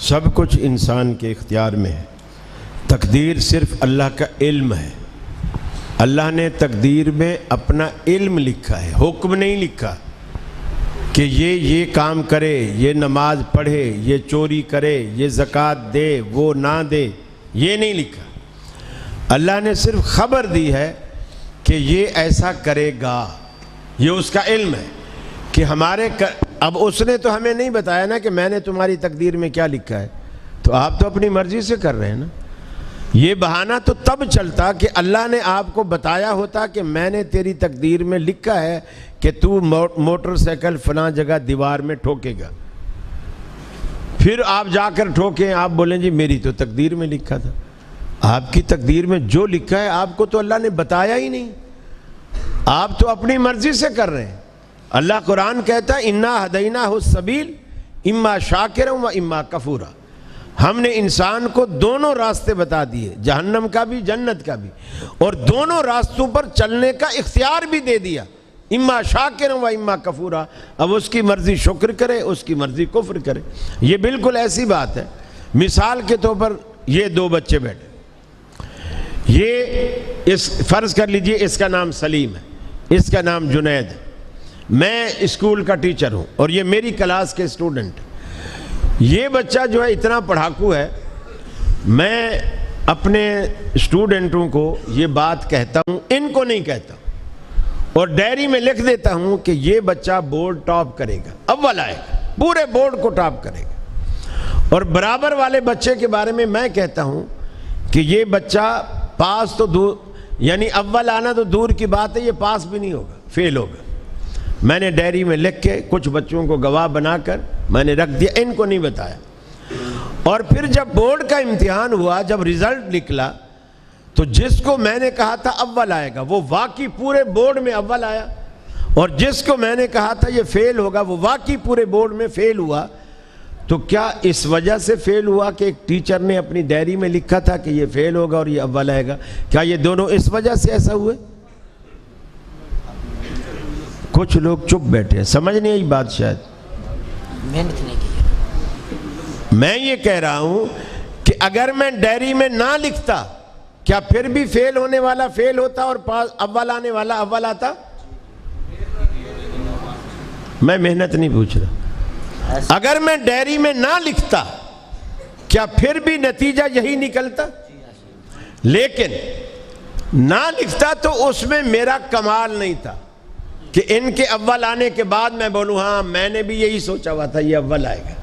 سب کچھ انسان کے اختیار میں ہے، تقدیر صرف اللہ کا علم ہے۔ اللہ نے تقدیر میں اپنا علم لکھا ہے، حکم نہیں لکھا کہ یہ کام کرے، یہ نماز پڑھے، یہ چوری کرے، یہ زکوٰۃ دے، وہ نہ دے، یہ نہیں لکھا۔ اللہ نے صرف خبر دی ہے کہ یہ ایسا کرے گا، یہ اس کا علم ہے کہ اب اس نے تو ہمیں نہیں بتایا نا کہ میں نے تمہاری تقدیر میں کیا لکھا ہے، تو آپ تو اپنی مرضی سے کر رہے ہیں نا۔ یہ بہانہ تو تب چلتا کہ اللہ نے آپ کو بتایا ہوتا کہ میں نے تیری تقدیر میں لکھا ہے کہ تو موٹر سائیکل فلاں جگہ دیوار میں ٹھوکے گا، پھر آپ جا کر ٹھوکیں، آپ بولیں جی میری تو تقدیر میں لکھا تھا۔ آپ کی تقدیر میں جو لکھا ہے آپ کو تو اللہ نے بتایا ہی نہیں، آپ تو اپنی مرضی سے کر رہے ہیں۔ اللہ قرآن کہتا ہے انا ہدیناہ السبیل اما شاکرا و اما کفورا، ہم نے انسان کو دونوں راستے بتا دیے، جہنم کا بھی جنت کا بھی، اور دونوں راستوں پر چلنے کا اختیار بھی دے دیا، اما شاکرا و اما کفورا۔ اب اس کی مرضی شکر کرے، اس کی مرضی کفر کرے۔ یہ بالکل ایسی بات ہے، مثال کے طور پر یہ دو بچے بیٹھے، یہ فرض کر لیجئے اس کا نام سلیم ہے، اس کا نام جنید ہے، میں اسکول کا ٹیچر ہوں اور یہ میری کلاس کے اسٹوڈنٹ۔ یہ بچہ جو ہے اتنا پڑھاکو ہے، میں اپنے اسٹوڈنٹوں کو یہ بات کہتا ہوں، ان کو نہیں کہتا، اور ڈائری میں لکھ دیتا ہوں کہ یہ بچہ بورڈ ٹاپ کرے گا، اول آئے گا، پورے بورڈ کو ٹاپ کرے گا۔ اور برابر والے بچے کے بارے میں کہتا ہوں کہ یہ بچہ پاس تو دور، یعنی اول آنا تو دور کی بات ہے، یہ پاس بھی نہیں ہوگا، فیل ہوگا۔ میں نے ڈائری میں لکھ کے کچھ بچوں کو گواہ بنا کر میں نے رکھ دیا، ان کو نہیں بتایا۔ اور پھر جب بورڈ کا امتحان ہوا، جب رزلٹ نکلا، تو جس کو میں نے کہا تھا اول آئے گا وہ واقعی پورے بورڈ میں اول آیا، اور جس کو میں نے کہا تھا یہ فیل ہوگا وہ واقعی پورے بورڈ میں فیل ہوا۔ تو کیا اس وجہ سے فیل ہوا کہ ایک ٹیچر نے اپنی ڈائری میں لکھا تھا کہ یہ فیل ہوگا اور یہ اول آئے گا؟ کیا یہ دونوں اس وجہ سے ایسا ہوئے؟ کچھ لوگ چپ بیٹھے ہیں، سمجھ نہیں آئی بات شاید۔ محنت نہیں کی۔ میں یہ کہہ رہا ہوں کہ اگر میں ڈائری میں نہ لکھتا، کیا پھر بھی فیل ہونے والا فیل ہوتا اور اول آنے والا اول آتا؟ میں محنت نہیں پوچھ رہا۔ اگر میں ڈائری میں نہ لکھتا، کیا پھر بھی نتیجہ یہی نکلتا؟ لیکن نہ لکھتا تو اس میں میرا کمال نہیں تھا کہ ان کے اول آنے کے بعد میں بولوں ہاں میں نے بھی یہی سوچا ہوا تھا یہ اول آئے گا۔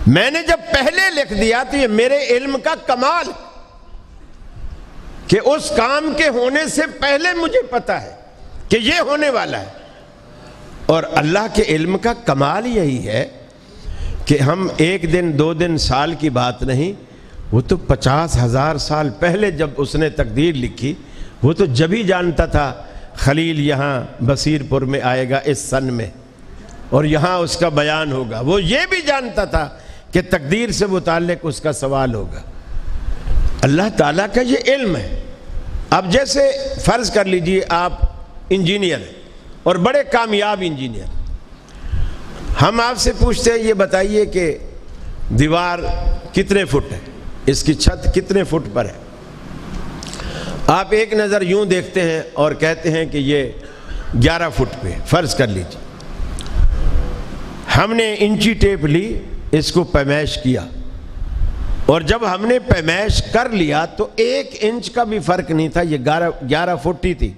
میں نے جب پہلے لکھ دیا تو یہ میرے علم کا کمال ہے کہ اس کام کے ہونے سے پہلے مجھے پتا ہے کہ یہ ہونے والا ہے۔ اور اللہ کے علم کا کمال یہی ہے کہ ہم ایک دن دو دن سال کی بات نہیں، وہ تو 50,000 سال پہلے جب اس نے تقدیر لکھی، وہ تو جب ہی جانتا تھا خلیل یہاں بصیر پور میں آئے گا اس سن میں، اور یہاں اس کا بیان ہوگا۔ وہ یہ بھی جانتا تھا کہ تقدیر سے متعلق اس کا سوال ہوگا۔ اللہ تعالیٰ کا یہ علم ہے۔ اب جیسے فرض کر لیجئے آپ انجینئر ہیں اور بڑے کامیاب انجینئر، ہم آپ سے پوچھتے ہیں یہ بتائیے کہ دیوار کتنے فٹ ہے، اس کی چھت کتنے فٹ پر ہے؟ آپ ایک نظر یوں دیکھتے ہیں اور کہتے ہیں کہ یہ 11 فٹ پہ، فرض کر لیجیے۔ ہم نے انچی ٹیپ لی، اس کو پیمائش کیا، اور جب ہم نے پیمائش کر لیا تو 1 انچ کا بھی فرق نہیں تھا، یہ 11 فٹ ہی تھی۔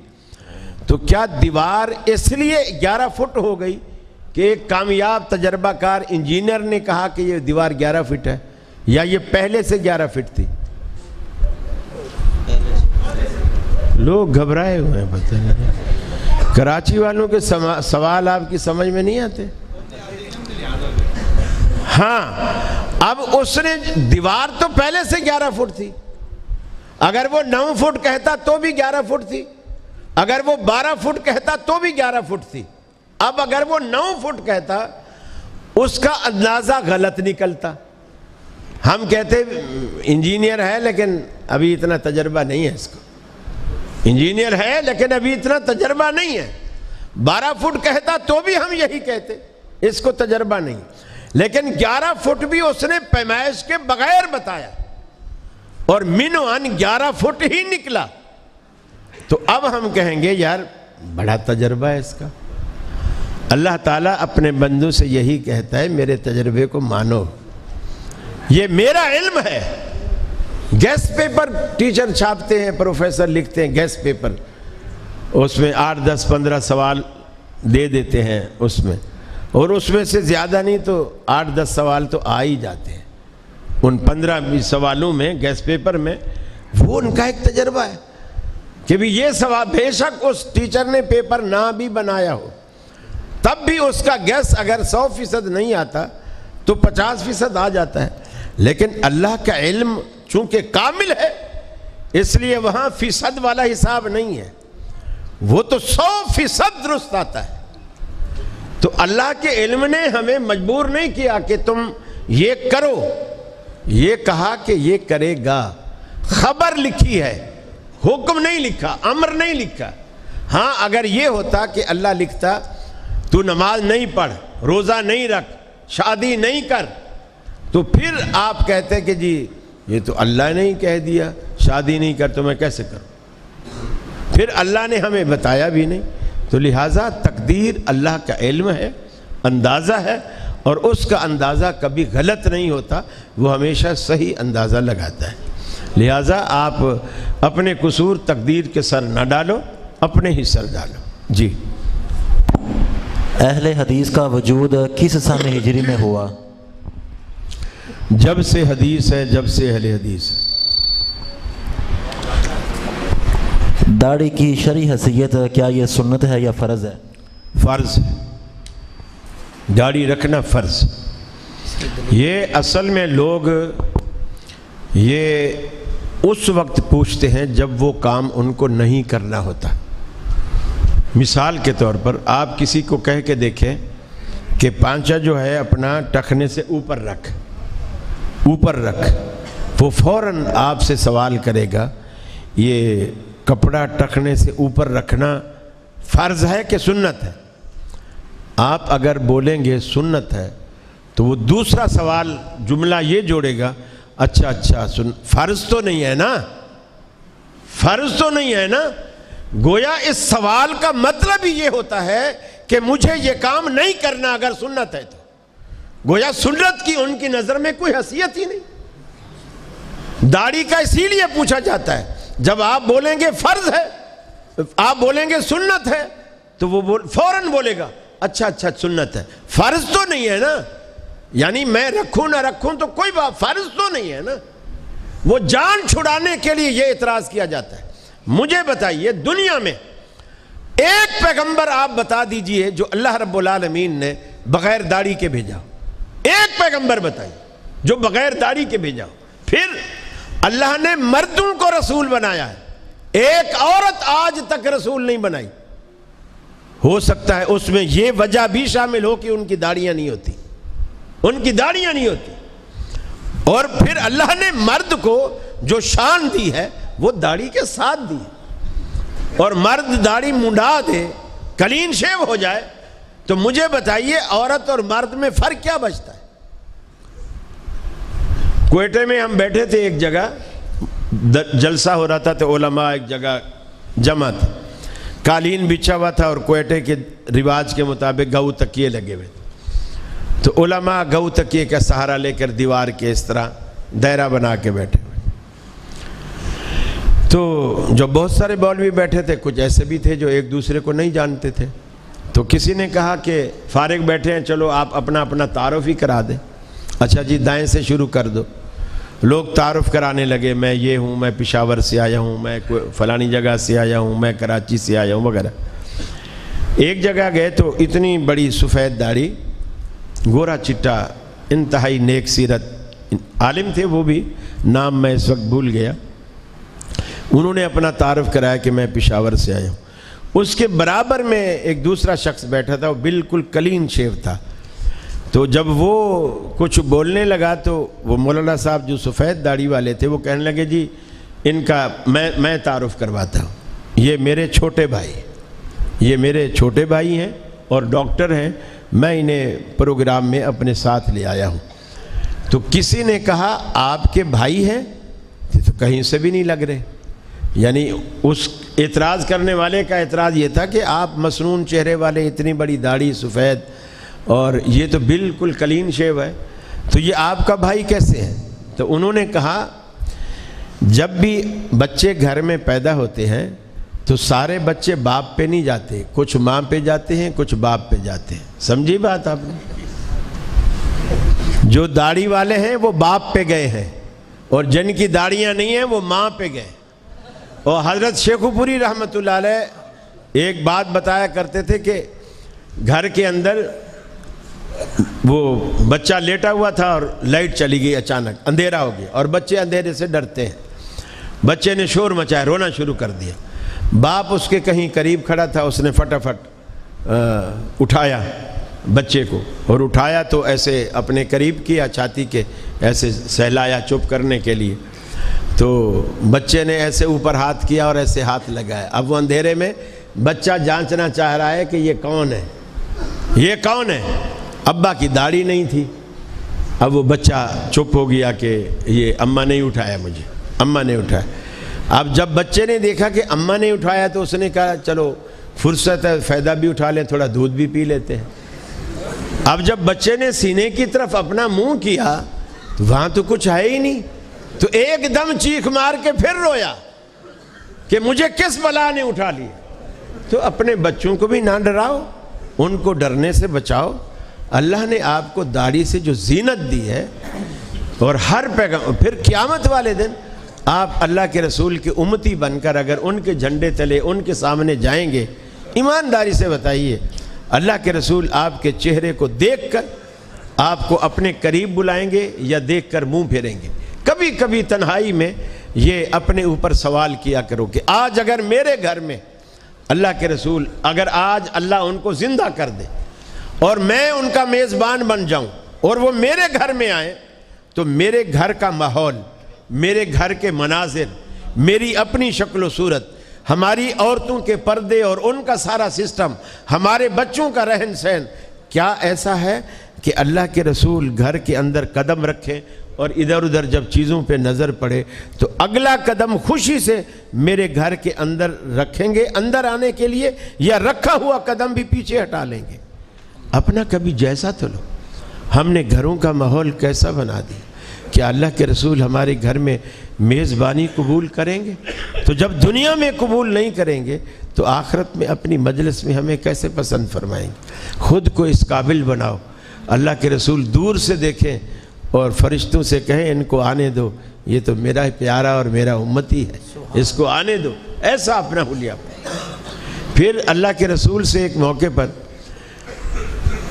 تو کیا دیوار اس لیے 11 فٹ ہو گئی کہ ایک کامیاب تجربہ کار انجینئر نے کہا کہ یہ دیوار 11 فٹ ہے، یا یہ پہلے سے 11 فٹ تھی؟ لوگ گھبرائے ہوئے ہیں، پتہ نہیں کراچی والوں کے سوال آپ کی سمجھ میں نہیں آتے۔ ہاں، اب اس نے دیوار تو پہلے سے 11 فٹ تھی، اگر وہ 9 فٹ کہتا تو بھی 11 فٹ تھی، اگر وہ 12 فٹ کہتا تو بھی 11 فٹ تھی۔ اب اگر وہ 9 فٹ کہتا، اس کا اندازہ غلط نکلتا۔ ہم کہتے انجینئر ہے لیکن ابھی اتنا تجربہ نہیں ہے اس کو، انجینئر ہے لیکن ابھی اتنا تجربہ نہیں ہے۔ 12 فٹ کہتا تو بھی ہم یہی کہتے، اس کو تجربہ نہیں۔ لیکن 11 فٹ بھی اس نے پیمائش کے بغیر بتایا اور من و ان 11 فٹ ہی نکلا. تو اب ہم کہیں گے یار بڑا تجربہ ہے اس کا. اللہ تعالیٰ اپنے بندوں سے یہی کہتا ہے میرے تجربے کو مانو, یہ میرا علم ہے. گیس پیپر ٹیچر چھاپتے ہیں, پروفیسر لکھتے ہیں گیس پیپر, اس میں 8 10 15 سوال دے دیتے ہیں اس میں, اور اس میں سے زیادہ نہیں تو 8 10 سوال تو آ ہی جاتے ہیں ان 15 سوالوں میں گیس پیپر میں. وہ ان کا ایک تجربہ ہے کہ بھی یہ سوال, بے شک اس ٹیچر نے پیپر نہ بھی بنایا ہو تب بھی اس کا گیس اگر 100% نہیں آتا تو 50% آ جاتا ہے. لیکن اللہ کا علم چونکہ کامل ہے اس لیے وہاں فیصد والا حساب نہیں ہے, وہ تو 100% درست آتا ہے. تو اللہ کے علم نے ہمیں مجبور نہیں کیا کہ تم یہ کرو, یہ کہا کہ یہ کرے گا. خبر لکھی ہے, حکم نہیں لکھا, امر نہیں لکھا. ہاں اگر یہ ہوتا کہ اللہ لکھتا تو نماز نہیں پڑھ, روزہ نہیں رکھ, شادی نہیں کر, تو پھر آپ کہتے کہ جی یہ تو اللہ نے ہی کہہ دیا شادی نہیں کر تو میں کیسے کروں. پھر اللہ نے ہمیں بتایا بھی نہیں. تو لہٰذا تقدیر اللہ کا علم ہے, اندازہ ہے, اور اس کا اندازہ کبھی غلط نہیں ہوتا, وہ ہمیشہ صحیح اندازہ لگاتا ہے. لہٰذا آپ اپنے قصور تقدیر کے سر نہ ڈالو, اپنے ہی سر ڈالو. جی. اہل حدیث کا وجود کس سن ہجری میں ہوا؟ جب سے حدیث ہے, جب سے اہل حدیث ہے. داڑھی کی شرعی حیثیت کیا یہ سنت ہے یا فرض ہے؟ فرض ہے, داڑھی رکھنا فرض. یہ اصل میں لوگ یہ اس وقت پوچھتے ہیں جب وہ کام ان کو نہیں کرنا ہوتا. مثال کے طور پر آپ کسی کو کہہ کے دیکھیں کہ پانچا جو ہے اپنا ٹخنے سے اوپر رکھ, اوپر رکھ, وہ فوراً آپ سے سوال کرے گا یہ کپڑا ٹخنے سے اوپر رکھنا فرض ہے کہ سنت ہے؟ آپ اگر بولیں گے سنت ہے تو وہ دوسرا سوال جملہ یہ جوڑے گا اچھا فرض تو نہیں ہے نا, فرض تو نہیں ہے نا. گویا اس سوال کا مطلب ہی یہ ہوتا ہے کہ مجھے یہ کام نہیں کرنا اگر سنت ہے تو. گویا سنت کی ان کی نظر میں کوئی حیثیت ہی نہیں. داڑھی کا اسی لیے پوچھا جاتا ہے, جب آپ بولیں گے فرض ہے, آپ بولیں گے سنت ہے, تو وہ فوراً بولے گا اچھا سنت ہے, فرض تو نہیں ہے نا. یعنی میں رکھوں نہ رکھوں تو کوئی بات, فرض تو نہیں ہے نا. وہ جان چھڑانے کے لیے یہ اعتراض کیا جاتا ہے. مجھے بتائیے دنیا میں ایک پیغمبر آپ بتا دیجئے جو اللہ رب العالمین نے بغیر داڑھی کے بھیجا, ایک پیغمبر بتائیے جو بغیر داڑھی کے بھیجا. پھر اللہ نے مردوں کو رسول بنایا ہے, ایک عورت آج تک رسول نہیں بنائی. ہو سکتا ہے اس میں یہ وجہ بھی شامل ہو کہ ان کی داڑیاں نہیں ہوتی, ان کی داڑیاں نہیں ہوتی. اور پھر اللہ نے مرد کو جو شان دی ہے وہ داڑھی کے ساتھ دی, اور مرد داڑھی منڈا دے, کلین شیو ہو جائے, تو مجھے بتائیے عورت اور مرد میں فرق کیا بچتا ہے؟ کوئٹے میں ہم بیٹھے تھے ایک جگہ, جلسہ ہو رہا تھا, تو علماء ایک جگہ جمع تھے, قالین بچھا ہوا تھا اور کوئٹے کے رواج کے مطابق گو تکیے لگے ہوئے تھے. تو علماء گو تکیے کا سہارا لے کر دیوار کے اس طرح دائرہ بنا کے بیٹھے ہوئے. تو جو بہت سارے مولوی بیٹھے تھے, کچھ ایسے بھی تھے جو ایک دوسرے کو نہیں جانتے تھے. تو کسی نے کہا کہ فارغ بیٹھے ہیں, چلو آپ اپنا تعارف ہی کرا دیں. اچھا جی, دائیں سے شروع کر دو. لوگ تعارف کرانے لگے, میں یہ ہوں, میں پشاور سے آیا ہوں, میں فلانی جگہ سے آیا ہوں, میں کراچی سے آیا ہوں وغیرہ. ایک جگہ گئے تو اتنی بڑی سفید داڑھی, گورا چٹا, انتہائی نیک سیرت, عالم تھے وہ بھی, نام میں اس وقت بھول گیا. انہوں نے اپنا تعارف کرایا کہ میں پشاور سے آیا ہوں. اس کے برابر میں ایک دوسرا شخص بیٹھا تھا, وہ بالکل کلین شیو تھا. تو جب وہ کچھ بولنے لگا تو وہ مولانا صاحب جو سفید داڑھی والے تھے وہ کہنے لگے جی ان کا میں تعارف کرواتا ہوں, یہ میرے چھوٹے بھائی, یہ میرے چھوٹے بھائی ہیں اور ڈاکٹر ہیں, میں انہیں پروگرام میں اپنے ساتھ لے آیا ہوں۔ تو کسی نے کہا آپ کے بھائی ہیں؟ تو کہیں سے بھی نہیں لگ رہے۔ یعنی اس اعتراض کرنے والے کا اعتراض یہ تھا کہ آپ مسنون چہرے والے، اتنی بڑی داڑھی سفید، اور یہ تو بالکل کلین شیو ہے، تو یہ آپ کا بھائی کیسے ہے؟ تو انہوں نے کہا جب بھی بچے گھر میں پیدا ہوتے ہیں تو سارے بچے باپ پہ نہیں جاتے، کچھ ماں پہ جاتے ہیں، کچھ باپ پہ جاتے ہیں۔ سمجھی بات آپ نے؟ جو داڑھی والے ہیں وہ باپ پہ گئے ہیں، اور جن کی داڑیاں نہیں ہیں وہ ماں پہ گئے۔ اور حضرت شیخ پوری رحمۃ اللہ علیہ ایک بات بتایا کرتے تھے کہ گھر کے اندر وہ بچہ لیٹا ہوا تھا اور لائٹ چلی گئی، اچانک اندھیرا ہو گیا، اور بچے اندھیرے سے ڈرتے ہیں۔ بچے نے شور مچایا، رونا شروع کر دیا۔ باپ اس کے کہیں قریب کھڑا تھا، اس نے فٹافٹ اٹھایا بچے کو، اور اٹھایا تو ایسے اپنے قریب کیا، چھاتی کے ایسے سہلایا چپ کرنے کے لیے۔ تو بچے نے ایسے اوپر ہاتھ کیا اور ایسے ہاتھ لگایا۔ اب وہ اندھیرے میں بچہ جانچنا چاہ رہا ہے کہ یہ کون ہے، یہ کون ہے؟ ابا کی داڑھی نہیں تھی۔ اب وہ بچہ چپ ہو گیا کہ یہ اماں نے اٹھایا مجھے، اماں نے اٹھایا۔ اب جب بچے نے دیکھا کہ اماں نے اٹھایا تو اس نے کہا چلو فرصت ہے، فائدہ بھی اٹھا لیں، تھوڑا دودھ بھی پی لیتے ہیں۔ اب جب بچے نے سینے کی طرف اپنا منہ کیا تو وہاں تو کچھ ہے ہی نہیں، تو ایک دم چیخ مار کے پھر رویا کہ مجھے کس بلا نے اٹھا لیا۔ تو اپنے بچوں کو بھی نہ ڈراؤ، ان کو ڈرنے سے بچاؤ۔ اللہ نے آپ کو داڑھی سے جو زینت دی ہے، اور ہر پیغام، پھر قیامت والے دن آپ اللہ کے رسول کے امتی بن کر اگر ان کے جھنڈے تلے ان کے سامنے جائیں گے، ایمانداری سے بتائیے اللہ کے رسول آپ کے چہرے کو دیکھ کر آپ کو اپنے قریب بلائیں گے یا دیکھ کر منہ پھیریں گے؟ کبھی کبھی تنہائی میں یہ اپنے اوپر سوال کیا کرو کہ آج اگر میرے گھر میں اللہ کے رسول، اگر آج اللہ ان کو زندہ کر دے اور میں ان کا میزبان بن جاؤں اور وہ میرے گھر میں آئیں، تو میرے گھر کا ماحول، میرے گھر کے مناظر، میری اپنی شکل و صورت، ہماری عورتوں کے پردے اور ان کا سارا سسٹم، ہمارے بچوں کا رہن سہن، کیا ایسا ہے کہ اللہ کے رسول گھر کے اندر قدم رکھیں اور ادھر ادھر جب چیزوں پہ نظر پڑے تو اگلا قدم خوشی سے میرے گھر کے اندر رکھیں گے اندر آنے کے لیے، یا رکھا ہوا قدم بھی پیچھے ہٹا لیں گے؟ اپنا کبھی جیسا تو لو۔ ہم نے گھروں کا ماحول کیسا بنا دیا؟ کیا اللہ کے رسول ہمارے گھر میں میزبانی قبول کریں گے؟ تو جب دنیا میں قبول نہیں کریں گے تو آخرت میں اپنی مجلس میں ہمیں کیسے پسند فرمائیں گے؟ خود کو اس قابل بناؤ۔ اللہ کے رسول دور سے دیکھیں اور فرشتوں سے کہیں ان کو آنے دو، یہ تو میرا پیارا اور میرا امتی ہے، اس کو آنے دو، ایسا اپنا حلیہ۔ پھر اللہ کے رسول سے ایک موقع پر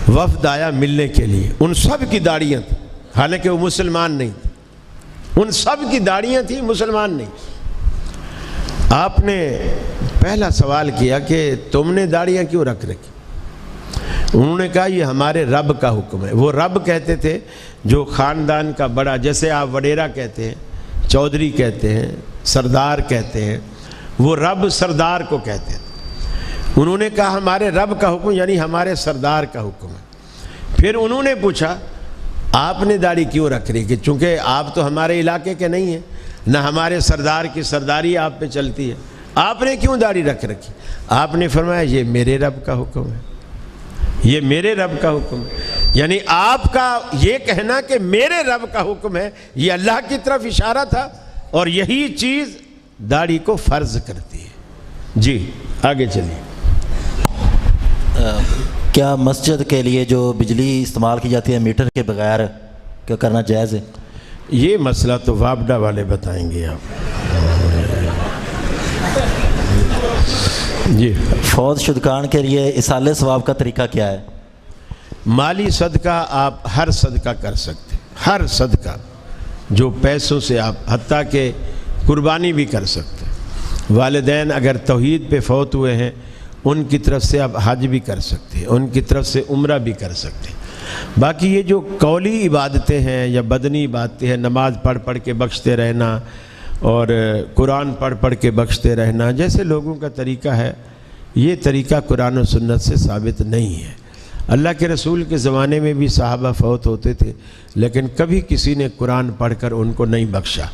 وفد آیا ملنے کے لیے، ان سب کی داڑیاں تھیں، حالانکہ وہ مسلمان نہیں تھے، ان سب کی داڑیاں تھیں، مسلمان نہیں۔ آپ نے پہلا سوال کیا کہ تم نے داڑیاں کیوں رکھ رکھی؟ انہوں نے کہا یہ ہمارے رب کا حکم ہے۔ وہ رب کہتے تھے جو خاندان کا بڑا، جیسے آپ وڈیرا کہتے ہیں، چودھری کہتے ہیں، سردار کہتے ہیں، وہ رب سردار کو کہتے ہیں۔ انہوں نے کہا ہمارے رب کا حکم یعنی ہمارے سردار کا حکم ہے۔ پھر انہوں نے پوچھا آپ نے داڑھی کیوں رکھ رہی؟ کہ چونکہ آپ تو ہمارے علاقے کے نہیں ہیں، نہ ہمارے سردار کی سرداری آپ پہ چلتی ہے، آپ نے کیوں داڑھی رکھ رکھی؟ آپ نے فرمایا یہ میرے رب کا حکم ہے، یہ میرے رب کا حکم ہے۔ یعنی آپ کا یہ کہنا کہ میرے رب کا حکم ہے، یہ اللہ کی طرف اشارہ تھا، اور یہی چیز داڑھی کو فرض کرتی ہے۔ جی آگے چلیے۔ کیا مسجد کے لیے جو بجلی استعمال کی جاتی ہے میٹر کے بغیر کیا کرنا جائز ہے؟ یہ مسئلہ تو وابڈا والے بتائیں گے آپ۔ جی فوت شدگان کے لیے اصالِ ثواب کا طریقہ کیا ہے؟ مالی صدقہ آپ ہر صدقہ کر سکتے، ہر صدقہ جو پیسوں سے آپ، حتیٰ کہ قربانی بھی کر سکتے۔ والدین اگر توحید پہ فوت ہوئے ہیں ان کی طرف سے آپ حج بھی کر سکتے ہیں، ان کی طرف سے عمرہ بھی کر سکتے ہیں۔ باقی یہ جو قولی عبادتیں ہیں یا بدنی عبادتیں ہیں، نماز پڑھ پڑھ کے بخشتے رہنا اور قرآن پڑھ پڑھ کے بخشتے رہنا، جیسے لوگوں کا طریقہ ہے، یہ طریقہ قرآن و سنت سے ثابت نہیں ہے۔ اللہ کے رسول کے زمانے میں بھی صحابہ فوت ہوتے تھے لیکن کبھی کسی نے قرآن پڑھ کر ان کو نہیں بخشا.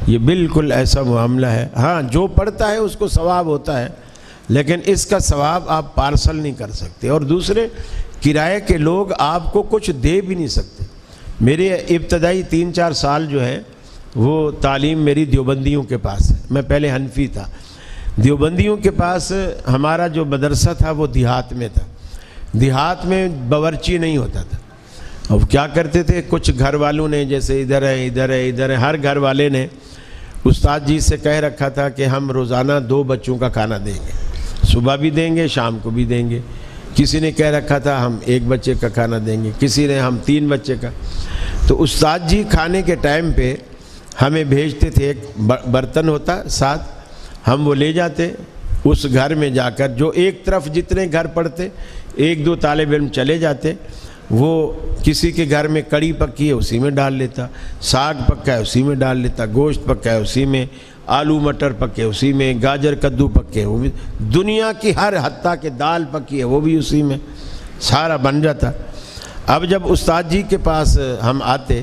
یہ بالکل ایسا معاملہ ہے. ہاں جو پڑھتا ہے اس کو ثواب ہوتا ہے لیکن اس کا ثواب آپ پارسل نہیں کر سکتے. اور دوسرے کرائے کے لوگ آپ کو کچھ دے بھی نہیں سکتے. میرے ابتدائی 3-4 سال جو ہے وہ تعلیم میری دیوبندیوں کے پاس ہے. میں پہلے حنفی تھا. دیوبندیوں کے پاس ہمارا جو مدرسہ تھا وہ دیہات میں تھا. دیہات میں باورچی نہیں ہوتا تھا. اب کیا کرتے تھے کچھ گھر والوں نے جیسے ادھر ہے ہر گھر والے نے استاد جی سے کہہ رکھا تھا کہ ہم روزانہ 2 بچوں کا کھانا دیں گے, صبح بھی دیں گے شام کو بھی دیں گے. کسی نے کہہ رکھا تھا ہم 1 بچے کا کھانا دیں گے, کسی نے ہم 3 بچے کا. تو استاد جی کھانے کے ٹائم پہ ہمیں بھیجتے تھے, ایک برتن ہوتا ساتھ, ہم وہ لے جاتے اس گھر میں جا کر. جو ایک طرف جتنے گھر پڑتے 1-2 طالب علم چلے جاتے, وہ کسی کے گھر میں کڑی پکی ہے اسی میں ڈال لیتا, ساگ پکا ہے اسی میں ڈال لیتا, گوشت پکا ہے اسی میں, آلو مٹر پکے اسی میں, گاجر کدو پکے وہ بھی, دنیا کی ہر حتیٰ کہ دال پکی ہے وہ بھی اسی میں, سارا بن جاتا. اب جب استاد جی کے پاس ہم آتے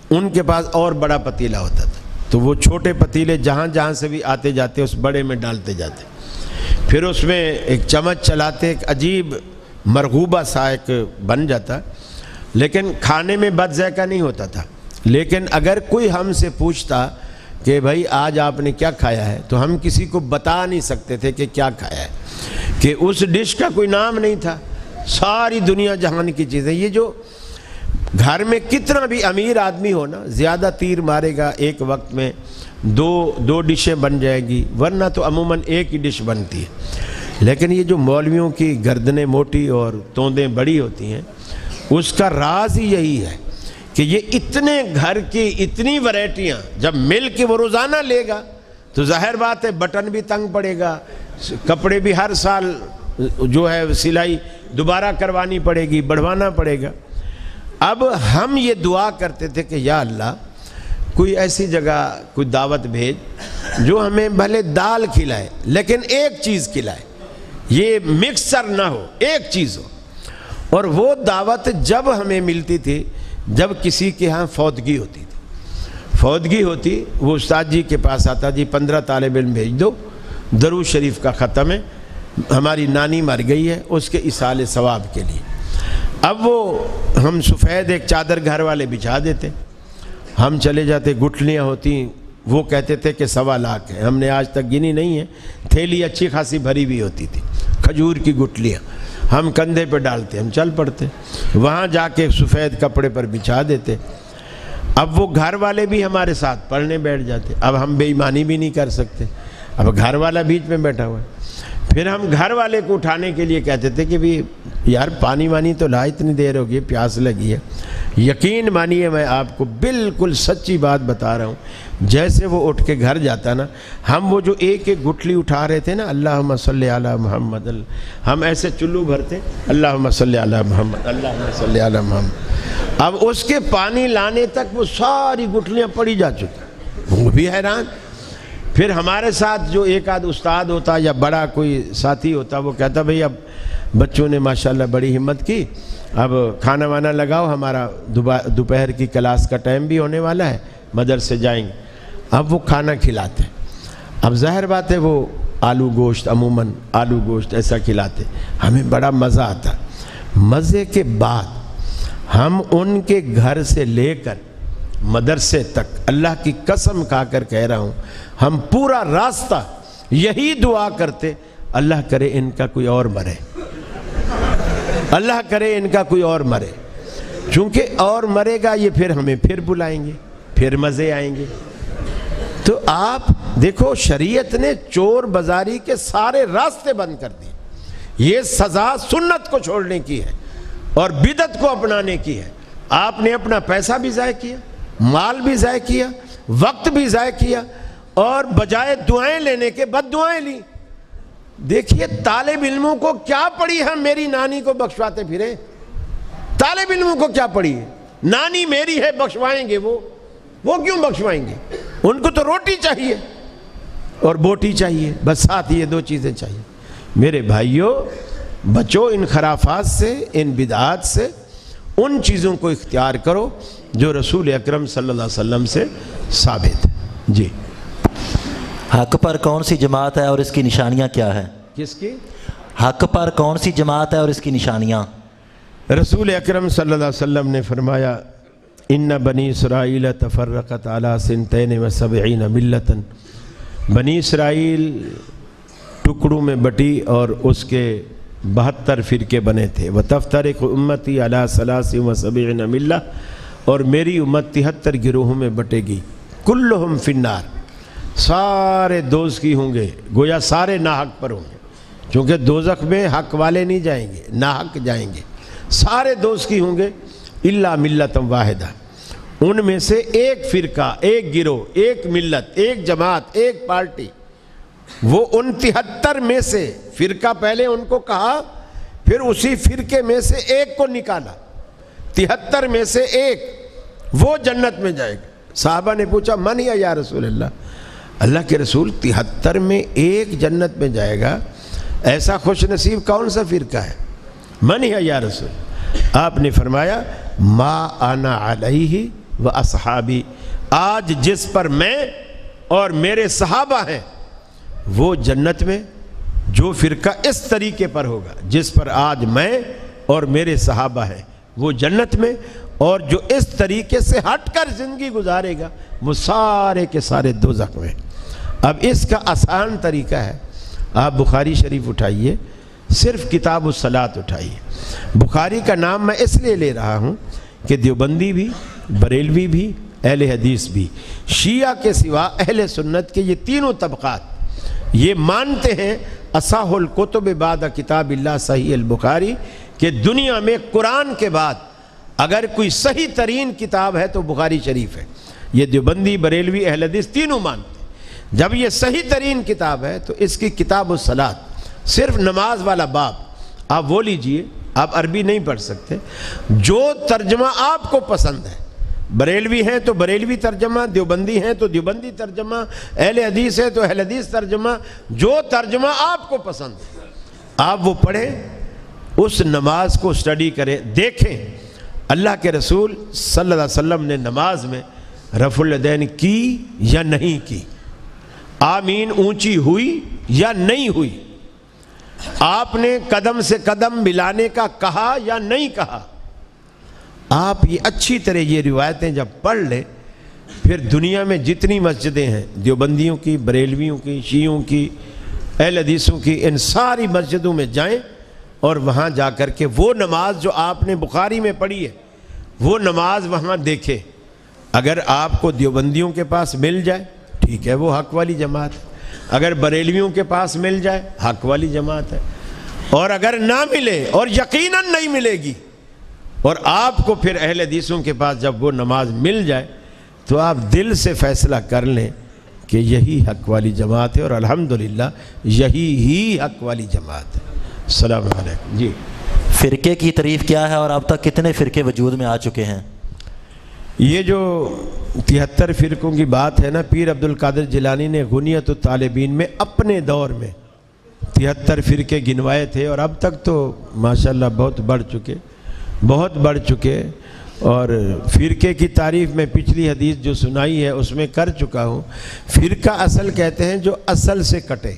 ان کے پاس اور بڑا پتیلا ہوتا تھا تو وہ چھوٹے پتیلے جہاں جہاں سے بھی آتے جاتے اس بڑے میں ڈالتے جاتے. پھر اس میں ایک چمچ چلاتے, ایک عجیب مرغوبہ سا ایک بن جاتا, لیکن کھانے میں بد ذائقہ نہیں ہوتا تھا. لیکن اگر کوئی ہم سے پوچھتا کہ بھائی آج آپ نے کیا کھایا ہے تو ہم کسی کو بتا نہیں سکتے تھے کہ کیا کھایا ہے, کہ اس ڈش کا کوئی نام نہیں تھا. ساری دنیا جہان کی چیزیں. یہ جو گھر میں کتنا بھی امیر آدمی ہو نا, زیادہ تیر مارے گا ایک وقت میں 2 ڈشیں بن جائے گی, ورنہ تو عموماً ایک ہی ڈش بنتی ہے. لیکن یہ جو مولویوں کی گردنیں موٹی اور توندیں بڑی ہوتی ہیں اس کا راز ہی یہی ہے کہ یہ اتنے گھر کی اتنی ورائٹیاں جب مل کے وہ روزانہ لے گا تو ظاہر بات ہے بٹن بھی تنگ پڑے گا, کپڑے بھی ہر سال جو ہے سلائی دوبارہ کروانی پڑے گی, بڑھوانا پڑے گا. اب ہم یہ دعا کرتے تھے کہ یا اللہ کوئی ایسی جگہ کوئی دعوت بھیج جو ہمیں بھلے دال کھلائے لیکن ایک چیز کھلائے, یہ مکسر نہ ہو, ایک چیز ہو. اور وہ دعوت جب ہمیں ملتی تھی جب کسی کے ہاں فوتگی ہوتی تھی. فوتگی ہوتی وہ استاد جی کے پاس آتا, جی 15 طالب علم بھیج دو, درود شریف کا ختم ہے, ہماری نانی مر گئی ہے, اس کے ایصال ثواب کے لیے. اب وہ ہم سفید ایک چادر گھر والے بچھا دیتے, ہم چلے جاتے. گٹھلیاں ہوتی, وہ کہتے تھے کہ 1.25 لاکھ ہے, ہم نے آج تک گنی نہیں ہے. تھیلی اچھی خاصی بھری بھی ہوتی تھی, کھجور کی گٹھلیاں ہم کندھے پہ ڈالتے, ہم چل پڑتے. وہاں جا کے سفید کپڑے پر بچھا دیتے. اب وہ گھر والے بھی ہمارے ساتھ پڑھنے بیٹھ جاتے. اب ہم بے ایمانی بھی نہیں کر سکتے, اب گھر والا بیچ میں بیٹھا ہوا ہے. پھر ہم گھر والے کو اٹھانے کے لیے کہتے تھے کہ بھی یار پانی وانی تو لا, اتنی دیر ہوگی, پیاس لگی ہے. یقین مانیے میں آپ کو بالکل سچی بات بتا رہا ہوں, جیسے وہ اٹھ کے گھر جاتا نا, ہم وہ جو ایک گٹھلی اٹھا رہے تھے نا, اللہم صلی علی محمد, ہم ایسے چلو بھرتے, اللہم صلی علی محمد, اللہم صلی علی محمد. اب اس کے پانی لانے تک وہ ساری گٹھلیاں پڑی جا چکی, وہ بھی حیران. پھر ہمارے ساتھ جو ایک آدھ استاد ہوتا یا بڑا کوئی ساتھی ہوتا, وہ کہتا بھئی اب بچوں نے ماشاءاللہ بڑی ہمت کی, اب کھانا وانا لگاؤ, ہمارا دوپہر کی کلاس کا ٹائم بھی ہونے والا ہے, مدرسے جائیں گے. اب وہ کھانا کھلاتے. اب ظاہر بات ہے وہ آلو گوشت, عموماً آلو گوشت ایسا کھلاتے, ہمیں بڑا مزہ آتا. مزے کے بعد ہم ان کے گھر سے لے کر مدرسے تک, اللہ کی قسم کھا کر کہہ رہا ہوں, ہم پورا راستہ یہی دعا کرتے, اللہ کرے ان کا کوئی اور مرے, اللہ کرے ان کا کوئی اور مرے. چونکہ اور مرے گا یہ پھر ہمیں پھر بلائیں گے, پھر مزے آئیں گے. تو آپ دیکھو شریعت نے چور بازاری کے سارے راستے بند کر دیے. یہ سزا سنت کو چھوڑنے کی ہے اور بدعت کو اپنانے کی ہے. آپ نے اپنا پیسہ بھی ضائع کیا, مال بھی ضائع کیا, وقت بھی ضائع کیا, اور بجائے دعائیں لینے کے بد دعائیں لی. دیکھیے طالب علموں کو کیا پڑی, ہم میری نانی کو بخشواتے پھرے. طالب علموں کو کیا پڑی ہے, نانی میری ہے بخشوائیں گے, وہ کیوں بخشوائیں گے؟ ان کو تو روٹی چاہیے اور بوٹی چاہیے, بس ساتھ یہ 2 چیزیں چاہیے. میرے بھائیوں بچو ان خرافات سے، ان بدعات سے، ان چیزوں کو اختیار کرو جو رسول اکرم صلی اللہ علیہ وسلم سے ثابت ہے۔ جی، حق پر کون سی جماعت ہے اور اس کی نشانیاں کیا ہے؟ کس کی؟ حق پر کون سی جماعت ہے اور اس کی نشانیاں؟ رسول اکرم صلی اللہ علیہ وسلم نے فرمایا ان بنی اسرائیل تفرقت علی 72 ملتا، بنی اسرائیل ٹکڑوں میں بٹی اور اس کے 72 فرقے بنے تھے۔ وتفترق امتی علی 73 ملہ، اور میری امت 73 گروہوں میں بٹے گی، کلہم فی النار، سارے دوزخی ہوں گے، گویا سارے ناحق پر ہوں گے، چونکہ دوزخ میں حق والے نہیں جائیں گے، ناحق جائیں گے، سارے دوزخی ہوں گے الا ملۃ واحدہ، ان میں سے ایک فرقہ، ایک گروہ، ایک ملت، ایک جماعت، ایک پارٹی، وہ ان 73 میں سے فرقہ پہلے ان کو کہا، پھر اسی فرقے میں سے ایک کو نکالا، 73 میں سے ایک، وہ جنت میں جائے گا۔ صحابہ نے پوچھا من ہی یا رسول اللہ، اللہ کے رسول 73 میں ایک جنت میں جائے گا، ایسا خوش نصیب کون سا فرقہ ہے؟ من ہی یا رسول، آپ نے فرمایا ما انا علیہ و اصحابی، آج جس پر میں اور میرے صحابہ ہیں وہ جنت میں، جو فرقہ اس طریقے پر ہوگا جس پر آج میں اور میرے صحابہ ہیں وہ جنت میں، اور جو اس طریقے سے ہٹ کر زندگی گزارے گا وہ سارے کے سارے دوزخ میں۔ اب اس کا آسان طریقہ ہے، آپ بخاری شریف اٹھائیے، صرف کتاب الصلاۃ اٹھائیے۔ بخاری کا نام میں اس لیے لے رہا ہوں کہ دیوبندی بھی، بریلوی بھی، اہل حدیث بھی، شیعہ کے سوا اہل سنت کے یہ تینوں طبقات یہ مانتے ہیں اصح الکتب بعد کتاب اللہ صحیح البخاری، کہ دنیا میں قرآن کے بعد اگر کوئی صحیح ترین کتاب ہے تو بخاری شریف ہے۔ یہ دیوبندی، بریلوی، اہل حدیث تینوں مانتے ہیں۔ جب یہ صحیح ترین کتاب ہے تو اس کی کتاب الصلاۃ، صرف نماز والا باب آپ وہ لیجئے، آپ عربی نہیں پڑھ سکتے، جو ترجمہ آپ کو پسند ہے، بریلوی ہیں تو بریلوی ترجمہ، دیوبندی ہیں تو دیوبندی ترجمہ، اہل حدیث ہے تو اہل حدیث ترجمہ، جو ترجمہ آپ کو پسند ہے آپ وہ پڑھیں، اس نماز کو سٹڈی کریں، دیکھیں اللہ کے رسول صلی اللہ علیہ وسلم نے نماز میں رفع الیدین کی یا نہیں کی، آمین اونچی ہوئی یا نہیں ہوئی، آپ نے قدم سے قدم ملانے کا کہا یا نہیں کہا۔ آپ یہ اچھی طرح یہ روایتیں جب پڑھ لیں، پھر دنیا میں جتنی مسجدیں ہیں، دیوبندیوں کی، بریلویوں کی، شیعوں کی، اہل حدیثوں کی، ان ساری مسجدوں میں جائیں اور وہاں جا کر کے وہ نماز جو آپ نے بخاری میں پڑھی ہے وہ نماز وہاں دیکھیں۔ اگر آپ کو دیوبندیوں کے پاس مل جائے ٹھیک ہے، وہ حق والی جماعت ہے، اگر بریلویوں کے پاس مل جائے حق والی جماعت ہے، اور اگر نہ ملے اور یقیناً نہیں ملے گی اور آپ کو پھر اہل حدیثوں کے پاس جب وہ نماز مل جائے تو آپ دل سے فیصلہ کر لیں کہ یہی حق والی جماعت ہے، اور الحمدللہ یہی ہی حق والی جماعت ہے۔ السلام علیکم۔ جی، فرقے کی تعریف کیا ہے اور اب تک کتنے فرقے وجود میں آ چکے ہیں؟ یہ جو 73 فرقوں کی بات ہے نا، پیر عبد القادر جیلانی نے غنیت الطالبین میں اپنے دور میں 73 فرقے گنوائے تھے، اور اب تک تو ماشاءاللہ بہت بڑھ چکے، اور فرقے کی تعریف میں پچھلی حدیث جو سنائی ہے اس میں کر چکا ہوں۔ فرقہ اصل کہتے ہیں جو اصل سے کٹے۔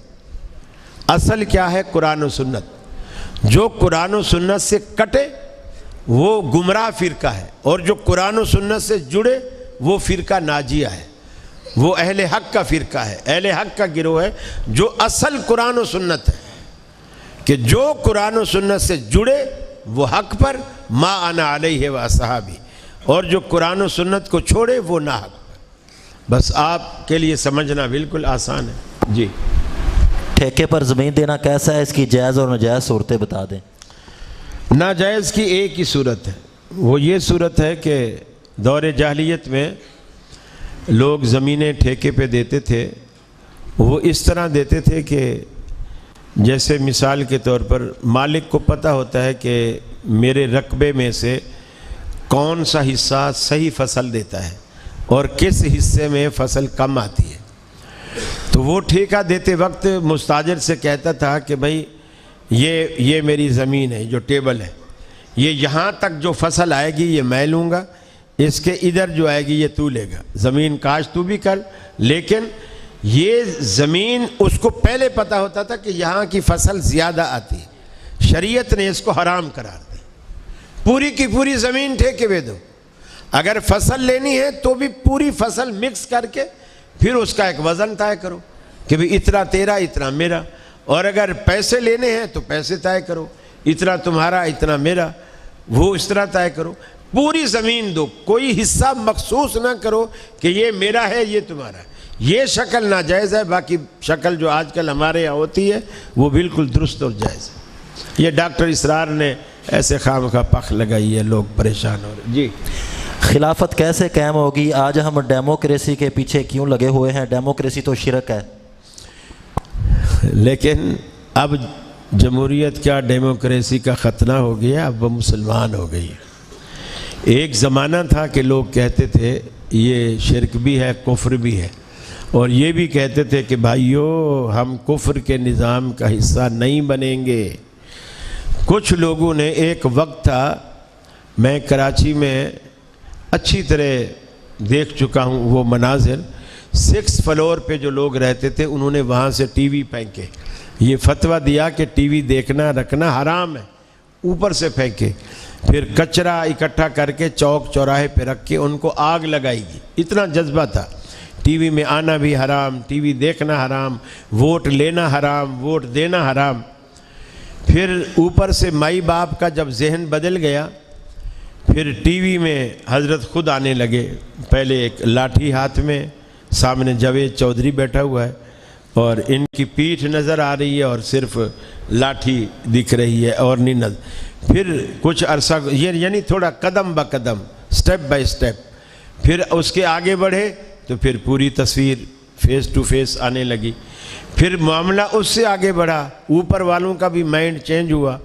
اصل کیا ہے؟ قرآن و سنت۔ جو قرآن و سنت سے کٹے وہ گمراہ فرقہ ہے، اور جو قرآن و سنت سے جڑے وہ فرقہ ناجیہ ہے، وہ اہل حق کا فرقہ ہے، اہل حق کا گروہ ہے، جو اصل قرآن و سنت ہے، کہ جو قرآن و سنت سے جڑے وہ حق پر، ما انا علیہ و اصحابی، اور جو قرآن و سنت کو چھوڑے وہ نہ حق پر۔ بس آپ کے لیے سمجھنا بالکل آسان ہے۔ جی، ٹھیکے پر زمین دینا کیسا ہے؟ اس کی جائز اور ناجائز صورتیں بتا دیں۔ ناجائز کی ایک ہی صورت ہے، وہ یہ صورت ہے کہ دور جاہلیت میں لوگ زمینیں ٹھیکے پہ دیتے تھے، وہ اس طرح دیتے تھے کہ جیسے مثال کے طور پر مالک کو پتہ ہوتا ہے کہ میرے رقبے میں سے کون سا حصہ صحیح فصل دیتا ہے اور کس حصے میں فصل کم آتی ہے، تو وہ ٹھیکہ دیتے وقت مستاجر سے کہتا تھا کہ بھائی یہ میری زمین ہے، جو ٹیبل ہے، یہ یہاں تک جو فصل آئے گی یہ میں لوں گا، اس کے ادھر جو آئے گی یہ تو لے گا، زمین کاشت تو بھی کر، لیکن یہ زمین اس کو پہلے پتہ ہوتا تھا کہ یہاں کی فصل زیادہ آتی ہے، شریعت نے اس کو حرام قرار دیا، پوری کی پوری زمین ٹھیکے پہ دو، اگر فصل لینی ہے تو بھی پوری فصل مکس کر کے پھر اس کا ایک وزن طے کرو کہ بھی اتنا تیرا اتنا میرا، اور اگر پیسے لینے ہیں تو پیسے طے کرو، اتنا تمہارا اتنا میرا، وہ اس طرح طے کرو، پوری زمین دو، کوئی حصہ مخصوص نہ کرو کہ یہ میرا ہے یہ تمہارا ہے، یہ شکل ناجائز ہے، باقی شکل جو آج کل ہمارے یہاں ہوتی ہے وہ بالکل درست اور جائز ہے۔ یہ ڈاکٹر اسرار نے ایسے خام کا پخ لگائی ہے، لوگ پریشان ہو رہے۔ جی خلافت کیسے قائم ہوگی؟ آج ہم ڈیموکریسی کے پیچھے کیوں لگے ہوئے ہیں؟ ڈیموکریسی تو شرک ہے۔ لیکن اب جمہوریت کیا ڈیموکریسی کا ختنہ ہو گیا، اب وہ مسلمان ہو گئی۔ ایک زمانہ تھا کہ لوگ کہتے تھے یہ شرک بھی ہے کفر بھی ہے، اور یہ بھی کہتے تھے کہ بھائیو ہم کفر کے نظام کا حصہ نہیں بنیں گے۔ کچھ لوگوں نے، ایک وقت تھا، میں کراچی میں اچھی طرح دیکھ چکا ہوں وہ مناظر، 6 فلور پہ جو لوگ رہتے تھے انہوں نے وہاں سے ٹی وی پھینکے، یہ فتویٰ دیا کہ ٹی وی دیکھنا رکھنا حرام ہے، اوپر سے پھینکے، پھر کچرا اکٹھا کر کے چوک چوراہے پہ رکھ کے ان کو آگ لگائی گی، اتنا جذبہ تھا۔ ٹی وی میں آنا بھی حرام، ٹی وی دیکھنا حرام، ووٹ لینا حرام، ووٹ دینا حرام۔ پھر اوپر سے مائی باپ کا جب ذہن بدل گیا، پھر ٹی وی میں حضرت خود آنے لگے، پہلے ایک لاٹھی ہاتھ میں، سامنے جاوید چودھری بیٹھا ہوا ہے اور ان کی پیٹھ نظر آ رہی ہے اور صرف لاٹھی دکھ رہی ہے اور نہیں نظر۔ پھر کچھ عرصہ یعنی تھوڑا قدم با قدم، سٹیپ بائی سٹیپ، پھر اس کے آگے بڑھے تو پھر پوری تصویر فیس ٹو فیس آنے لگی، پھر معاملہ اس سے آگے بڑھا، اوپر والوں کا بھی مائنڈ چینج ہوا،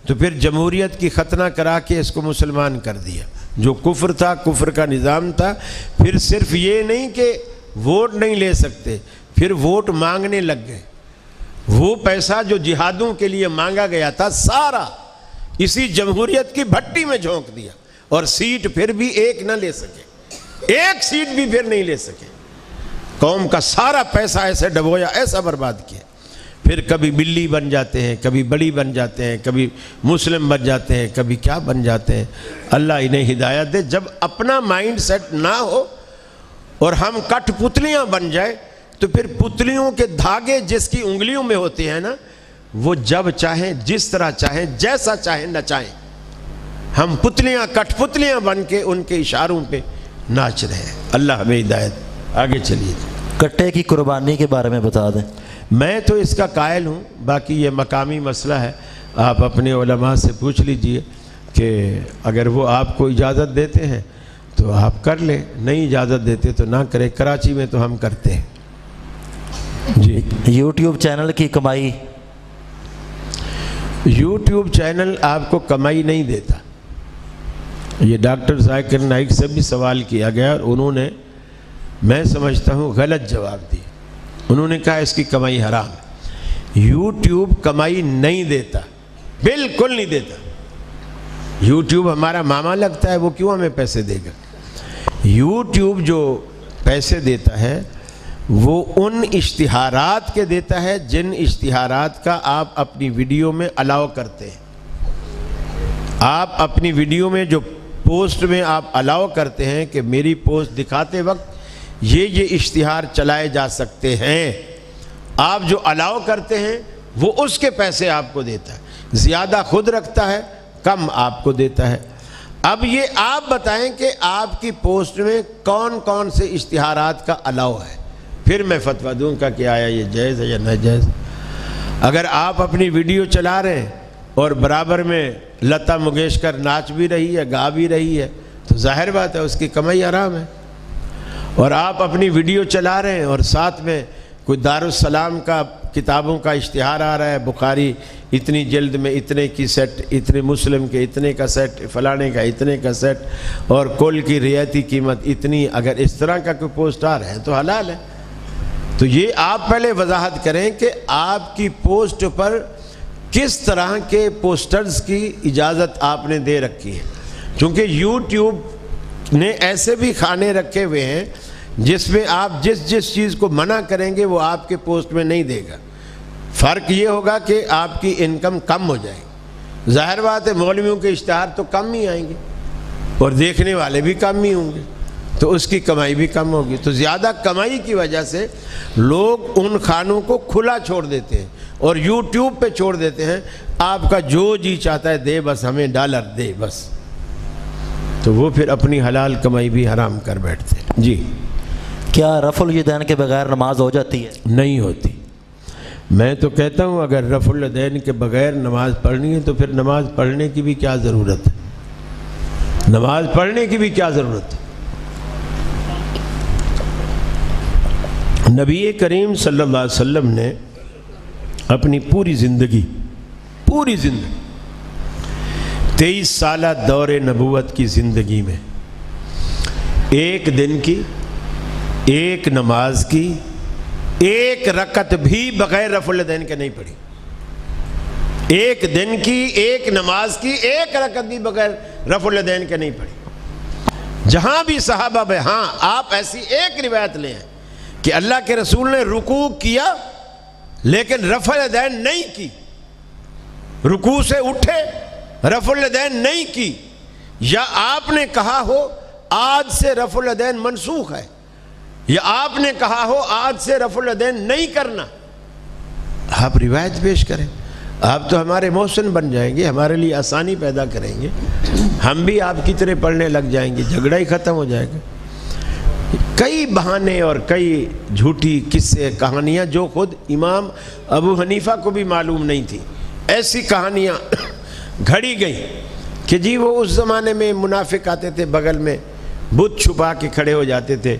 تو پھر جمہوریت کی ختنہ کرا کے اس کو مسلمان کر دیا۔ جو کفر تھا، کفر کا نظام تھا، پھر صرف یہ نہیں کہ ووٹ نہیں لے سکتے، پھر ووٹ مانگنے لگ گئے۔ وہ پیسہ جو جہادوں کے لیے مانگا گیا تھا سارا اسی جمہوریت کی بھٹی میں جھونک دیا، اور سیٹ پھر بھی ایک نہ لے سکے، ایک سیٹ بھی پھر نہیں لے سکے۔ قوم کا سارا پیسہ ایسے ڈبویا، ایسا برباد کیا۔ پھر کبھی بلی بن جاتے ہیں، کبھی بڑی بن جاتے ہیں، کبھی مسلم بن جاتے ہیں، کبھی کیا بن جاتے ہیں۔ اللہ انہیں ہدایت دے۔ جب اپنا مائنڈ سیٹ نہ ہو اور ہم کٹ پتلیاں بن جائے تو پھر پتلیوں کے دھاگے جس کی انگلیوں میں ہوتے ہیں نا، وہ جب چاہیں جس طرح چاہیں جیسا چاہیں نچائیں، ہم پتلیاں کٹ پتلیاں بن کے ان کے اشاروں پہ ناچ رہے ہیں۔ اللہ ہمیں ہدایت۔ آگے چلیے۔ کٹے کی قربانی کے بارے میں بتا دیں۔ میں تو اس کا قائل ہوں، باقی یہ مقامی مسئلہ ہے، آپ اپنے علماء سے پوچھ لیجئے کہ اگر وہ آپ کو اجازت دیتے ہیں تو آپ کر لیں، نہیں اجازت دیتے تو نہ کریں۔ کراچی میں تو ہم کرتے ہیں۔ جی یوٹیوب چینل کی کمائی؟ یوٹیوب چینل آپ کو کمائی نہیں دیتا۔ یہ ڈاکٹر ذاکر نائک سے بھی سوال کیا گیا اور انہوں نے، میں سمجھتا ہوں، غلط جواب دی۔ انہوں نے کہا اس کی کمائی حرام ہے۔ یوٹیوب کمائی نہیں دیتا، بالکل نہیں دیتا۔ یوٹیوب ہمارا ماما لگتا ہے، وہ کیوں ہمیں پیسے دے گا؟ یوٹیوب جو پیسے دیتا ہے وہ ان اشتہارات کے دیتا ہے جن اشتہارات کا آپ اپنی ویڈیو میں الاؤ کرتے ہیں۔ آپ اپنی ویڈیو میں جو پوسٹ میں آپ الاؤ کرتے ہیں کہ میری پوسٹ دکھاتے وقت یہ اشتہار چلائے جا سکتے ہیں، آپ جو الاؤ کرتے ہیں وہ اس کے پیسے آپ کو دیتا ہے۔ زیادہ خود رکھتا ہے، کم آپ کو دیتا ہے۔ اب یہ آپ بتائیں کہ آپ کی پوسٹ میں کون کون سے اشتہارات کا الاؤ ہے، پھر میں فتویٰ دوں گا کہ آیا یہ جائز ہے یا ناجائز۔ اگر آپ اپنی ویڈیو چلا رہے ہیں اور برابر میں لتا منگیشکر ناچ بھی رہی ہے، گا بھی رہی ہے، تو ظاہر بات ہے اس کی کمائی حرام ہے۔ اور آپ اپنی ویڈیو چلا رہے ہیں اور ساتھ میں کوئی دارالسلام کا کتابوں کا اشتہار آ رہا ہے، بخاری اتنی جلد میں اتنے کی سیٹ، اتنے مسلم کے اتنے کا سیٹ، فلانے کا اتنے کا سیٹ، اور کل کی رعایتی قیمت اتنی، اگر اس طرح کا کوئی پوسٹ آ رہا ہے تو حلال ہے۔ تو یہ آپ پہلے وضاحت کریں کہ آپ کی پوسٹ پر کس طرح کے پوسٹرز کی اجازت آپ نے دے رکھی ہے، چونکہ یوٹیوب نے ایسے بھی کھانے رکھے ہوئے ہیں جس میں آپ جس چیز کو منع کریں گے وہ آپ کے پوسٹ میں نہیں دے گا۔ فرق یہ ہوگا کہ آپ کی انکم کم ہو جائے گی۔ ظاہر بات ہے مولویوں کے اشتہار تو کم ہی آئیں گے اور دیکھنے والے بھی کم ہی ہوں گے، تو اس کی کمائی بھی کم ہوگی۔ تو زیادہ کمائی کی وجہ سے لوگ ان کھانوں کو کھلا چھوڑ دیتے ہیں اور یوٹیوب پہ چھوڑ دیتے ہیں، آپ کا جو جی چاہتا ہے دے، بس ہمیں ڈالر دے بس، تو وہ پھر اپنی حلال کمائی بھی حرام کر بیٹھتے ہیں۔ جی، کیا رفع الیدین کے بغیر نماز ہو جاتی ہے؟ نہیں ہوتی۔ میں تو کہتا ہوں اگر رفع الیدین کے بغیر نماز پڑھنی ہے تو پھر نماز پڑھنے کی بھی کیا ضرورت ہے، نماز پڑھنے کی بھی کیا ضرورت ہے۔ نبی کریم صلی اللہ علیہ وسلم نے اپنی پوری زندگی 23 سالہ دور نبوت کی زندگی میں ایک دن کی، ایک نماز کی، ایک رکعت بھی بغیر رفع الیدین کے نہیں پڑھی۔ ایک دن کی، ایک نماز کی، ایک رکعت بھی بغیر رفع الیدین کے نہیں پڑھی۔ جہاں بھی صحابہ میں، ہاں آپ ایسی ایک روایت لیں کہ اللہ کے رسول نے رکوع کیا لیکن رفع الیدین نہیں کی، رکوع سے اٹھے رفع الیدین نہیں کی، یا آپ نے کہا ہو آج سے رفع الیدین منسوخ ہے، یا آپ نے کہا ہو آج سے رفع الیدین نہیں کرنا، آپ روایت پیش کریں۔ آپ تو ہمارے محسن بن جائیں گے، ہمارے لیے آسانی پیدا کریں گے، ہم بھی آپ کی طرح پڑھنے لگ جائیں گے، جھگڑا ہی ختم ہو جائے گا۔ کئی بہانے اور کئی جھوٹی قصے کہانیاں جو خود امام ابو حنیفہ کو بھی معلوم نہیں تھی، ایسی کہانیاں گھڑی گئیں کہ جی وہ اس زمانے میں منافق آتے تھے بغل میں، بت چھپا کے کھڑے ہو جاتے تھے،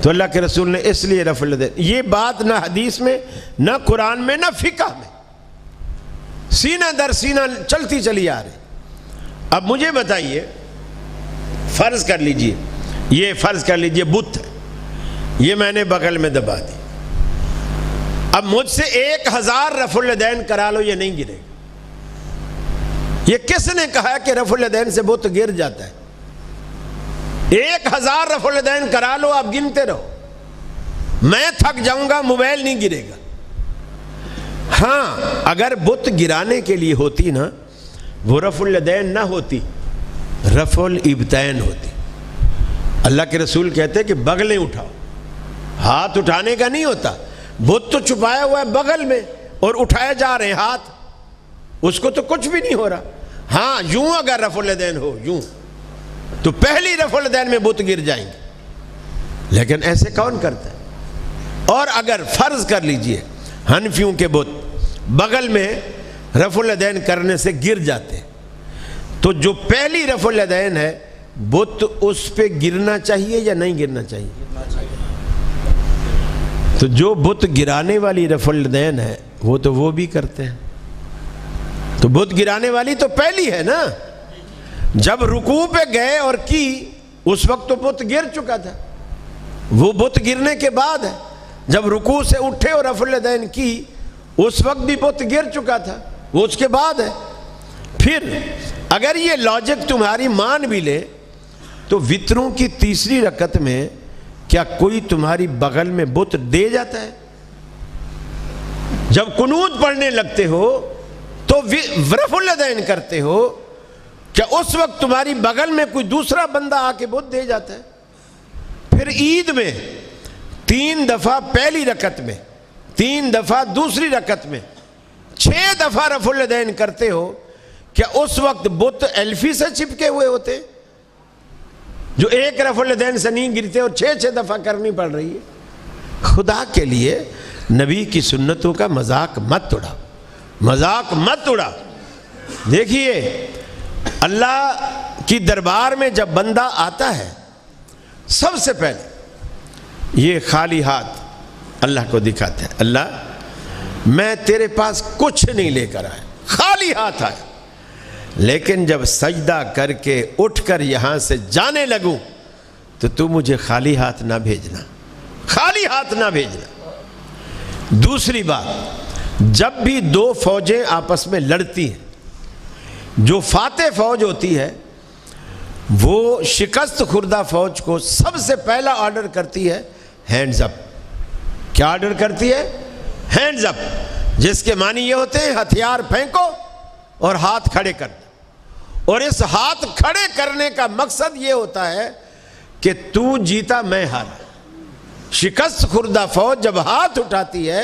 تو اللہ کے رسول نے اس لیے رفع الیدین۔ یہ بات نہ حدیث میں، نہ قرآن میں، نہ فقہ میں، سینہ در سینہ چلتی چلی آ رہی۔ اب مجھے بتائیے، فرض کر لیجئے، یہ فرض کر لیجئے بت ہے، یہ میں نے بغل میں دبا دی، اب مجھ سے 1000 رفع الیدین کرا لو، یہ نہیں گرے گا۔ یہ کس نے کہا کہ رفع الیدین سے بت گر جاتا ہے؟ 1000 رفع الیدین کرا لو، آپ گنتے رہو، میں تھک جاؤں گا، موبائل نہیں گرے گا۔ ہاں اگر بت گرانے کے لیے ہوتی نا، وہ رفع الیدین نہ ہوتی، رفع الابطین ہوتی۔ اللہ کے رسول کہتے ہیں کہ بغلیں اٹھاؤ، ہاتھ اٹھانے کا نہیں ہوتا، بت تو چھپایا ہوا ہے بغل میں اور اٹھائے جا رہے ہاتھ، اس کو تو کچھ بھی نہیں ہو رہا۔ ہاں یوں اگر رفع الیدین ہو، یوں تو پہلی رفع الیدین میں بت گر جائیں گے، لیکن ایسے کون کرتا ہے؟ اور اگر فرض کر لیجئے حنفیوں کے بت بغل میں رفع الیدین کرنے سے گر جاتے ہیں، تو جو پہلی رفع الیدین ہے بت اس پہ گرنا چاہیے یا نہیں گرنا چاہیے؟ تو جو بت گرانے والی رفع الیدین ہے وہ تو وہ بھی کرتے ہیں، تو بت گرانے والی تو پہلی ہے نا، جب رکوع پہ گئے اور کی اس وقت تو بت گر چکا تھا، وہ بت گرنے کے بعد ہے، جب رکوع سے اٹھے اور رفع الیدین کی اس وقت بھی بت گر چکا تھا، وہ اس کے بعد ہے۔ پھر اگر یہ لاجک تمہاری مان بھی لے تو وتروں کی تیسری رکعت میں کیا کوئی تمہاری بغل میں بت دے جاتا ہے؟ جب قنوت پڑھنے لگتے ہو تو رفع الیدین کرتے ہو، کیا اس وقت تمہاری بغل میں کوئی دوسرا بندہ آ کے بت دے جاتا ہے؟ پھر عید میں 3 دفعہ پہلی رکعت میں، 3 دفعہ دوسری رکعت میں، 6 دفعہ رفع الیدین کرتے ہو، کیا اس وقت بت ایلفی سے چپکے ہوئے ہوتے جو ایک رفع الیدین سے نہیں گرتے اور 6 دفعہ کرنی پڑ رہی ہے؟ خدا کے لیے نبی کی سنتوں کا مذاق مت اڑا، مذاق مت اڑا۔ دیکھیے اللہ کی دربار میں جب بندہ آتا ہے سب سے پہلے یہ خالی ہاتھ اللہ کو دکھاتا ہے، اللہ میں تیرے پاس کچھ نہیں لے کر آیا، خالی ہاتھ آیا، لیکن جب سجدہ کر کے اٹھ کر یہاں سے جانے لگوں تو مجھے خالی ہاتھ نہ بھیجنا، خالی ہاتھ نہ بھیجنا۔ دوسری بات، جب بھی دو فوجیں آپس میں لڑتی ہیں، جو فاتح فوج ہوتی ہے وہ شکست خوردہ فوج کو سب سے پہلا آرڈر کرتی ہے ہینڈز اپ۔ کیا آرڈر کرتی ہے؟ ہینڈز اپ، جس کے معنی یہ ہوتے ہیں ہتھیار پھینکو اور ہاتھ کھڑے کر دو۔ اور اس ہاتھ کھڑے کرنے کا مقصد یہ ہوتا ہے کہ تو جیتا میں ہارا۔ شکست خوردہ فوج جب ہاتھ اٹھاتی ہے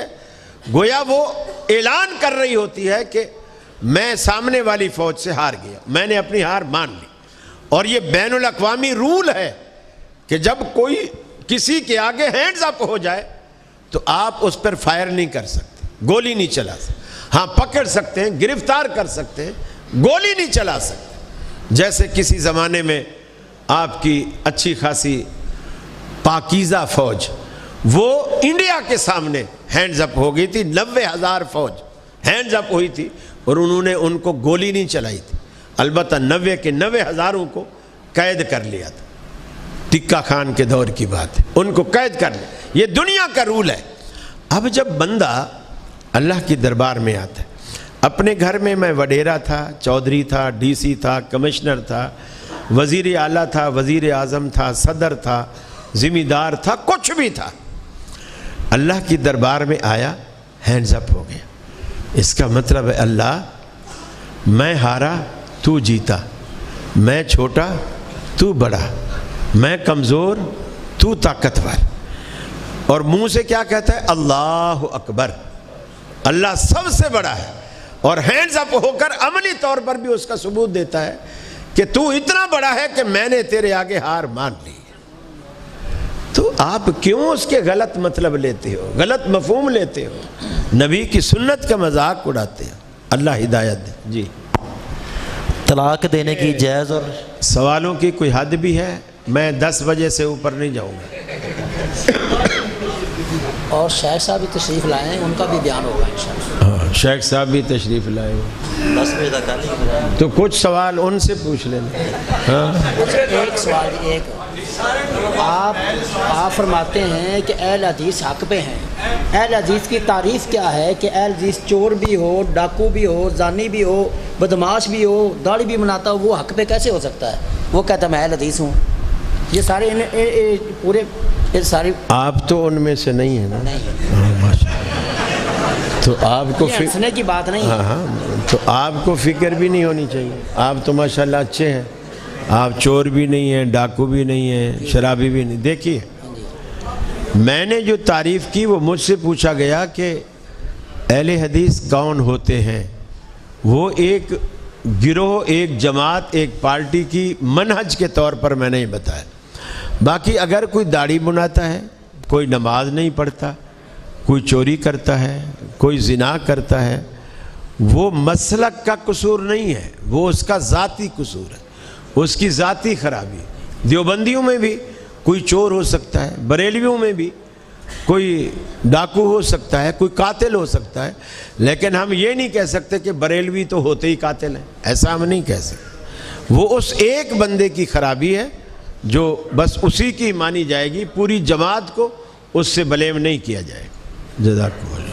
گویا وہ اعلان کر رہی ہوتی ہے کہ میں سامنے والی فوج سے ہار گیا، میں نے اپنی ہار مان لی۔ اور یہ بین الاقوامی رول ہے کہ جب کوئی کسی کے آگے ہینڈز اپ ہو جائے تو آپ اس پر فائر نہیں کر سکتے، گولی نہیں چلا سکتے۔ ہاں پکڑ سکتے ہیں، گرفتار کر سکتے ہیں، گولی نہیں چلا سکتے۔ جیسے کسی زمانے میں آپ کی اچھی خاصی پاکیزہ فوج وہ انڈیا کے سامنے ہینڈز اپ ہو گئی تھی، 90,000 فوج ہینڈز اپ ہوئی تھی اور انہوں نے ان کو گولی نہیں چلائی تھی، البتہ 90 کے 90,000 کو قید کر لیا تھا۔ ٹکا خان کے دور کی بات ہے، ان کو قید کر لیا۔ یہ دنیا کا رول ہے۔ اب جب بندہ اللہ کی دربار میں آتا ہے، اپنے گھر میں میں وڈیرا تھا، چودھری تھا، ڈی سی تھا، کمشنر تھا، وزیر اعلیٰ تھا، وزیر اعظم تھا، صدر تھا، ذمہ دار تھا، کچھ بھی تھا، اللہ کی دربار میں آیا، ہینڈز اپ ہو گیا۔ اس کا مطلب ہے اللہ میں ہارا تو جیتا، میں چھوٹا تو بڑا، میں کمزور تو طاقتور۔ اور منہ سے کیا کہتا ہے؟ اللہ اکبر، اللہ سب سے بڑا ہے۔ اور ہینڈز اپ ہو کر عملی طور پر بھی اس کا ثبوت دیتا ہے کہ تو اتنا بڑا ہے کہ میں نے تیرے آگے ہار مان لی۔ تو آپ کیوں اس کے غلط مطلب لیتے ہو، غلط مفہوم لیتے ہو، نبی کی سنت کا مذاق اڑاتے ہو؟ اللہ ہدایت دے۔ جی طلاق دینے کی جائز اور سوالوں کی کوئی حد بھی ہے؟ میں 10 بجے سے اوپر نہیں جاؤں گا۔ اور شیخ صاحب بھی تشریف لائے ہیں، ان کا بھی بیان ہوگا انشاءاللہ۔ ہاں شیخ صاحب بھی تشریف لائے ہو 10 بجے تک نہیں، تو کچھ سوال ان سے پوچھ لینا۔ ہاں ایک سوال، آپ فرماتے ہیں کہ اہل حدیث حق پہ ہیں۔ اہل حدیث کی تعریف کیا ہے کہ اہل حدیث چور بھی ہو، ڈاکو بھی ہو، زانی بھی ہو، بدماش بھی ہو، داڑھی بھی بناتا ہو، وہ حق پہ کیسے ہو سکتا ہے؟ وہ کہتا ہے میں اہل حدیث ہوں۔ یہ سارے پورے سارے آپ تو ان میں سے نہیں ہیں نا؟ نہیں، تو آپ کو ہنسنے کی بات نہیں۔ ہاں تو آپ کو فکر بھی نہیں ہونی چاہیے۔ آپ تو ماشاءاللہ اچھے ہیں، آپ چور بھی نہیں ہیں، ڈاکو بھی نہیں ہیں، شرابی بھی نہیں۔ دیکھیے میں نے جو تعریف کی وہ مجھ سے پوچھا گیا کہ اہل حدیث کون ہوتے ہیں؟ وہ ایک گروہ، ایک جماعت، ایک پارٹی کی منہج کے طور پر میں نے بتایا۔ باقی اگر کوئی داڑھی بناتا ہے، کوئی نماز نہیں پڑھتا، کوئی چوری کرتا ہے، کوئی زنا کرتا ہے، وہ مسلک کا قصور نہیں ہے، وہ اس کا ذاتی قصور ہے، اس کی ذاتی خرابی۔ دیوبندیوں میں بھی کوئی چور ہو سکتا ہے، بریلویوں میں بھی کوئی ڈاکو ہو سکتا ہے، کوئی قاتل ہو سکتا ہے، لیکن ہم یہ نہیں کہہ سکتے کہ بریلوی تو ہوتے ہی قاتل ہیں، ایسا ہم نہیں کہہ سکتے۔ وہ اس ایک بندے کی خرابی ہے جو بس اسی کی مانی جائے گی، پوری جماعت کو اس سے بلیم نہیں کیا جائے گا۔ جزاک اللہ۔